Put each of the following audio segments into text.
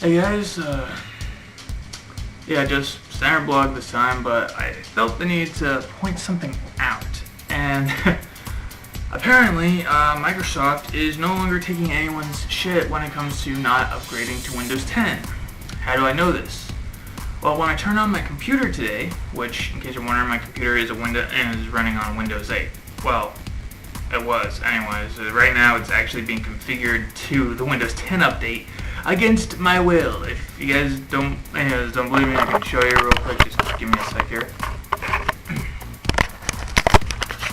Hey guys, yeah, just standard blog this time, but I felt the need to point something out. And apparently, Microsoft is no longer taking anyone's shit when it comes to not upgrading to Windows 10. How do I know this? Well, when I turned on my computer today, which, in case you're wondering, my computer is running on Windows 8. Well, it was, anyways. Right now, it's actually being configured to the Windows 10 update against my will. If you guys don't believe me, I can show you real quick. Just give me a sec here.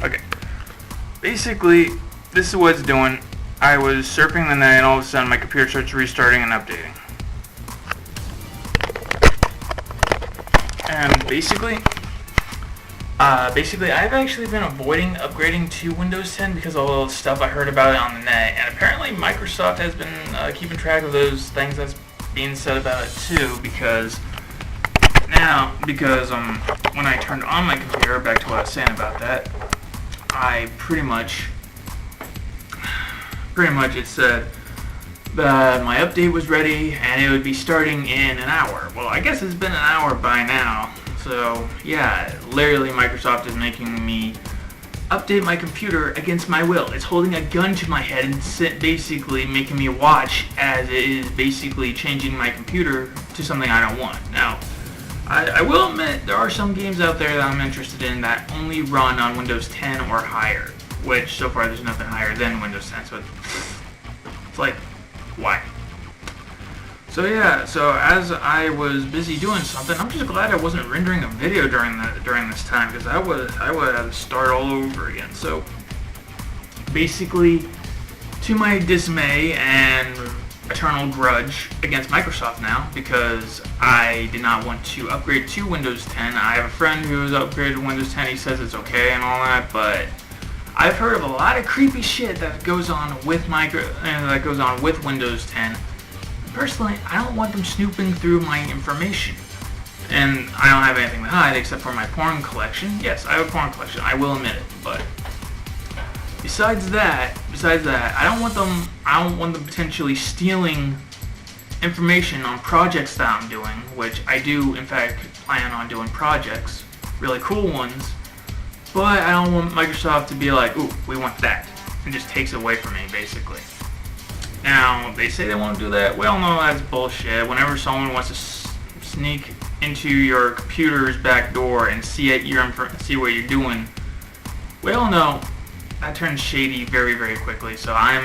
Okay. Basically, this is what it's doing. I was surfing the net, and all of a sudden, my computer starts restarting and updating. And basically, I've actually been avoiding upgrading to Windows 10 because of all the stuff I heard about it on the net, and apparently Microsoft has been keeping track of those things that's being said about it too. Because when I turned on my computer, back to what I was saying about that, I pretty much it said that my update was ready and it would be starting in an hour. Well, I guess it's been an hour by now. So yeah, literally Microsoft is making me update my computer against my will. It's holding a gun to my head and basically making me watch as it is basically changing my computer to something I don't want. Now, I will admit there are some games out there that I'm interested in that only run on Windows 10 or higher, which so far there's nothing higher than Windows 10, so it's like, why? So yeah, so as I was busy doing something, I'm just glad I wasn't rendering a video during this time, because I would have to start all over again. So basically, to my dismay and eternal grudge against Microsoft now, because I did not want to upgrade to Windows 10. I have a friend who has upgraded to Windows 10. He says it's okay and all that, but I've heard of a lot of creepy shit that goes on with Windows 10. Personally, I don't want them snooping through my information. And I don't have anything to hide except for my porn collection. Yes, I have a porn collection, I will admit it, but besides that, I don't want them potentially stealing information on projects that I'm doing, which I do in fact plan on doing projects, really cool ones. But I don't want Microsoft to be like, ooh, we want that, and just takes it away from me, basically. Now, they say they won't do that. We all know that's bullshit. Whenever someone wants to sneak into your computer's back door and see what you're doing, we all know that turns shady very, very quickly. So I don't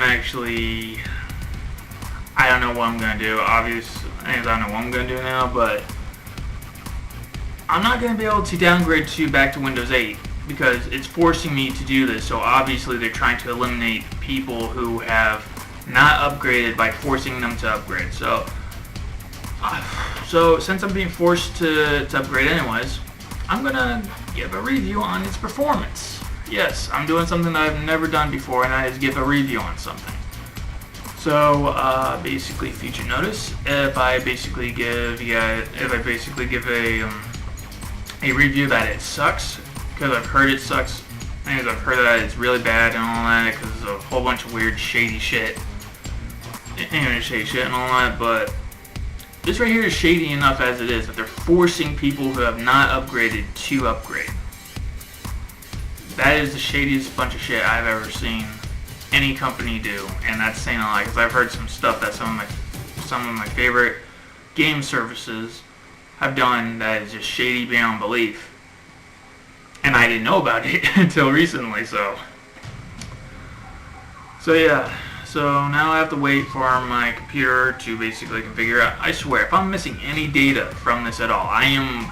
know what I'm going to do. Obviously, I don't know what I'm going to do now, but I'm not going to be able to downgrade back to Windows 8. Because it's forcing me to do this, so obviously they're trying to eliminate people who have not upgraded by forcing them to upgrade. So since I'm being forced to upgrade anyways, I'm gonna give a review on its performance. Yes, I'm doing something that I've never done before, and that is give a review on something. So basically, feature notice. If I basically give a review that it sucks, because I've heard it sucks, and I've heard that it's really bad and all that, because there's a whole bunch of weird shady shit and all that, but this right here is shady enough as it is, that they're forcing people who have not upgraded to upgrade. That is the shadiest bunch of shit I've ever seen any company do, and that's saying a lot, because I've heard some stuff that some of my favorite game services have done that is just shady beyond belief. And I didn't know about it until recently, so yeah. So now I have to wait for my computer to basically configure out. I swear, if I'm missing any data from this at all, I am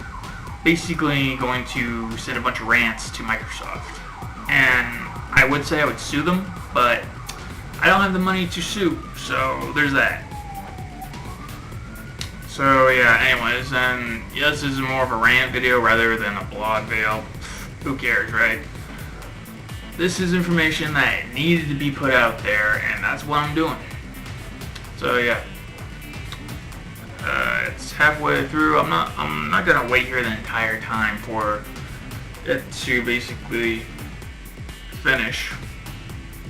basically going to send a bunch of rants to Microsoft. And I would say I would sue them, but I don't have the money to sue, so there's that. So yeah, anyways, and yes, this is more of a rant video rather than a blog video. Who cares, right? This is information that needed to be put out there, and that's what I'm doing. So yeah, it's halfway through. I'm not gonna wait here the entire time for it to basically finish,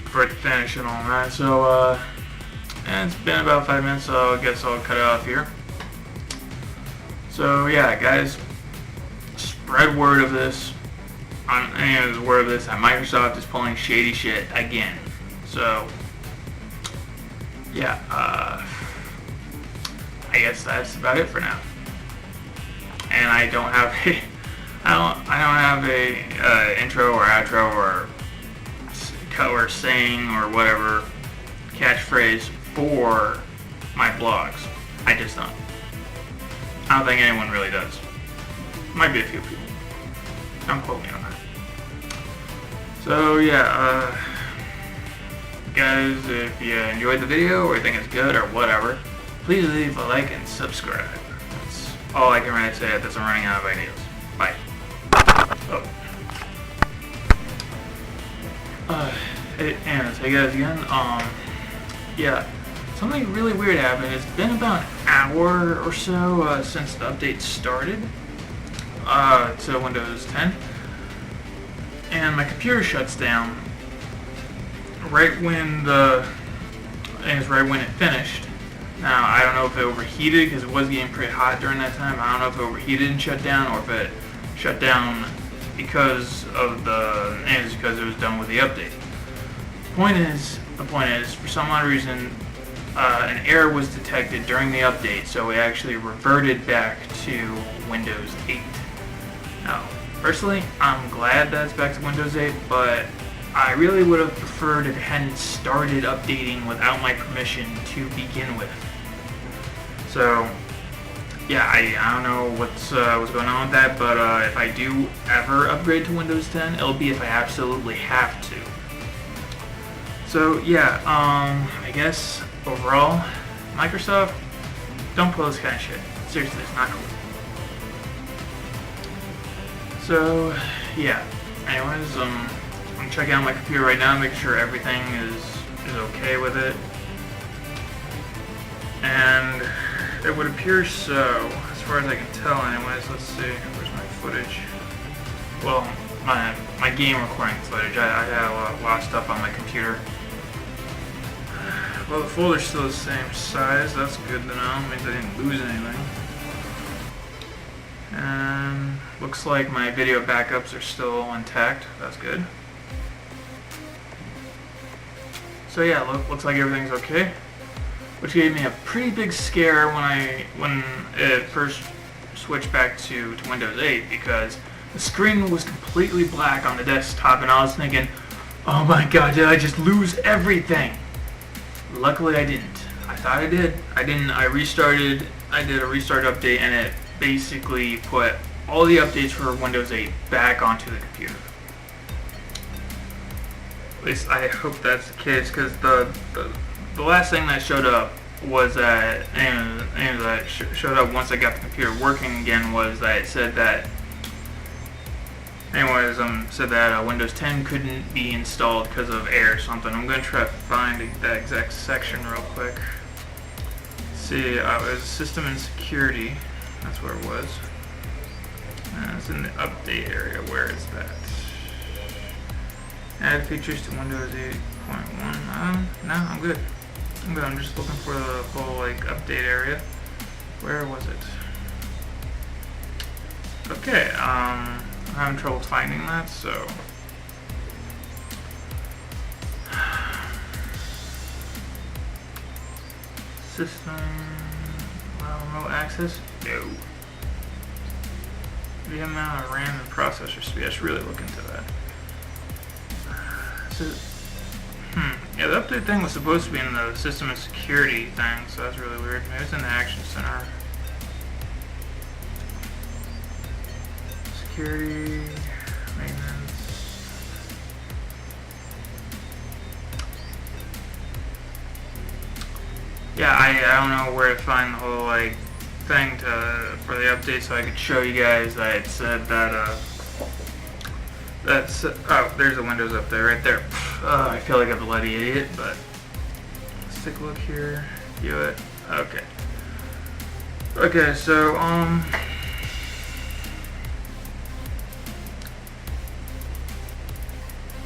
and all that. So And it's been about 5 minutes, so I guess I'll cut it off here. So yeah, guys, spread word of this. Word of this that Microsoft is pulling shady shit again. So yeah, I guess that's about it for now. And I don't have a intro or outro or saying or whatever catchphrase for my blogs. I just don't. I don't think anyone really does. Might be a few people. Don't quote me on that. So yeah, guys, if you enjoyed the video or think it's good or whatever, please leave a like and subscribe. That's all I can really say at this. I'm running out of ideas. Bye. Anyways, hey guys again. Yeah, something really weird happened. It's been about an hour or so since the update started to Windows 10, and my computer shuts down right when it finished. Now I don't know if it overheated because it was getting pretty hot during that time. I don't know if it overheated and shut down, or if it shut down because it was done with the update. The point is, for some odd reason, an error was detected during the update, so it actually reverted back to Windows 8. Now, personally, I'm glad that it's back to Windows 8, but I really would have preferred if it hadn't started updating without my permission to begin with. So, yeah, I don't know what's going on with that, but if I do ever upgrade to Windows 10, it'll be if I absolutely have to. So yeah, I guess overall, Microsoft, don't pull this kind of shit. Seriously, it's not cool. So yeah, anyways, I'm checking out my computer right now, making sure everything is okay with it. And it would appear so, as far as I can tell anyways. Let's see, where's my footage? Well, my game recording footage. I have a lot of stuff on my computer. Well, the folder's still the same size. That's good to know. Means I didn't lose anything. And looks like my video backups are still intact. That's good. So yeah, looks like everything's okay. Which gave me a pretty big scare when it first switched back to Windows 8, because the screen was completely black on the desktop, and I was thinking, oh my god, did I just lose everything? Luckily I didn't. I thought I did. I didn't. I did a restart update, and it basically put all the updates for Windows 8 back onto the computer. At least I hope that's the case, because the last thing that showed up was that, showed up once I got the computer working again, was that it said that, Windows 10 couldn't be installed because of error or something. I'm going to try to find that exact section real quick. See, it was System and Security. That's where it was. It's in the update area. Where is that? Add features to Windows 8.1. No, I'm good. I'm just looking for the whole update area. Where was it? Okay, I'm having trouble finding that, so system remote access? No. The amount of RAM and processor speed. I should really look into that. Yeah, the update thing was supposed to be in the system and security thing, so that's really weird. Maybe it's in the action center. Security, maintenance. Yeah, I don't know where to find the whole thing for the update, so I could show you guys that it said that oh, there's the Windows up there, right there. I feel like I'm a bloody idiot, but let's take a look here. View it. Okay. Okay, so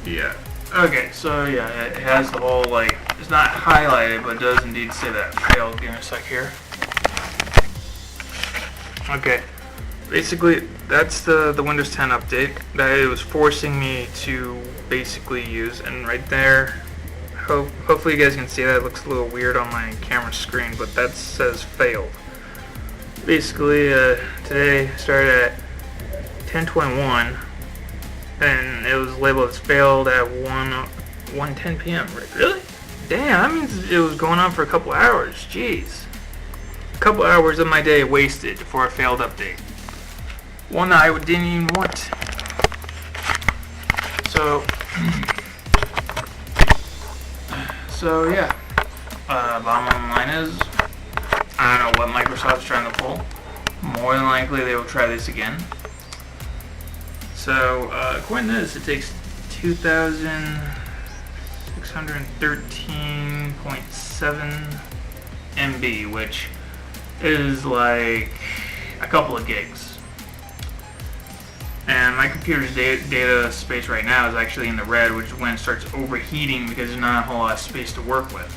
yeah. Okay, so yeah, it has the whole It's not highlighted, but it does indeed say that failed. Give me a sec here. Okay, basically that's the Windows 10 update that it was forcing me to basically use, and right there, hopefully you guys can see that. It looks a little weird on my camera screen, but that says failed. Basically, today started at 10:21, and it was labeled as failed at 1:10 p.m. Really? Damn, that means it was going on for a couple hours. Jeez. A couple hours of my day wasted for a failed update. One that I didn't even want. So yeah. Bottom line is, I don't know what Microsoft's trying to pull. More than likely they will try this again. So according to this, it takes 2,613.7 MB, which is like a couple of gigs. And my computer's data space right now is actually in the red, which is when it starts overheating because there's not a whole lot of space to work with.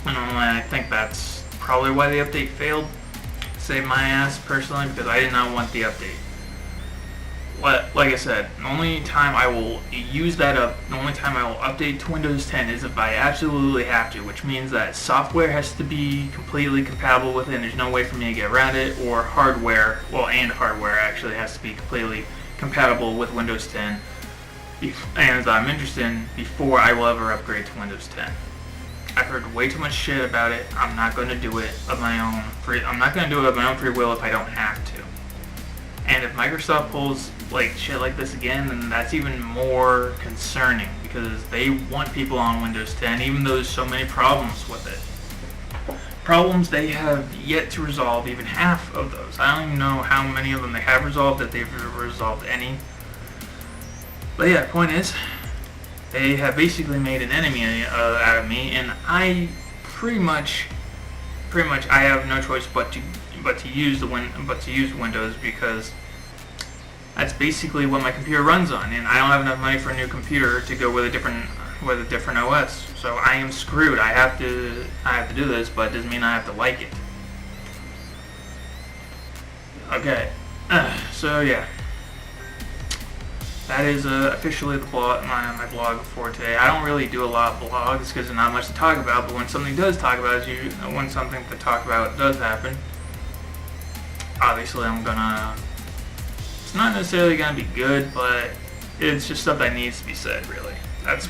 And I think that's probably why the update failed. Saved my ass personally, because I did not want the update. Like I said, the only time I will use that the only time I will update to Windows 10 is if I absolutely have to, which means that software has to be completely compatible with it, and there's no way for me to get around it, or hardware, and hardware actually has to be completely compatible with Windows 10, and I'm interested in before I will ever upgrade to Windows 10. I've heard way too much shit about it. I'm not going to do it of my own free will if I don't have to. And if Microsoft pulls like shit like this again, then that's even more concerning, because they want people on Windows 10, even though there's so many problems with it. Problems they have yet to resolve even half of those. I don't even know how many of them they have resolved, if they've resolved any. But yeah, point is, they have basically made an enemy out of me, and I pretty much I have no choice but to use Windows, because that's basically what my computer runs on, and I don't have enough money for a new computer to go with a different OS. So I am screwed. I have to do this, but it doesn't mean I have to like it. Okay, so yeah. That is officially the my blog for today. I don't really do a lot of blogs because there's not much to talk about, but when something does talk about, when something to talk about does happen, obviously it's not necessarily gonna be good, but it's just stuff that needs to be said, really. That's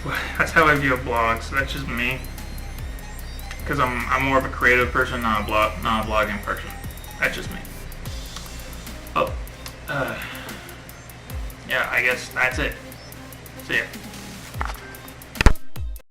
how I view blogs. That's just me, because I'm more of a creative person, not a blogging person. That's just me. Oh, yeah, I guess that's it. See ya.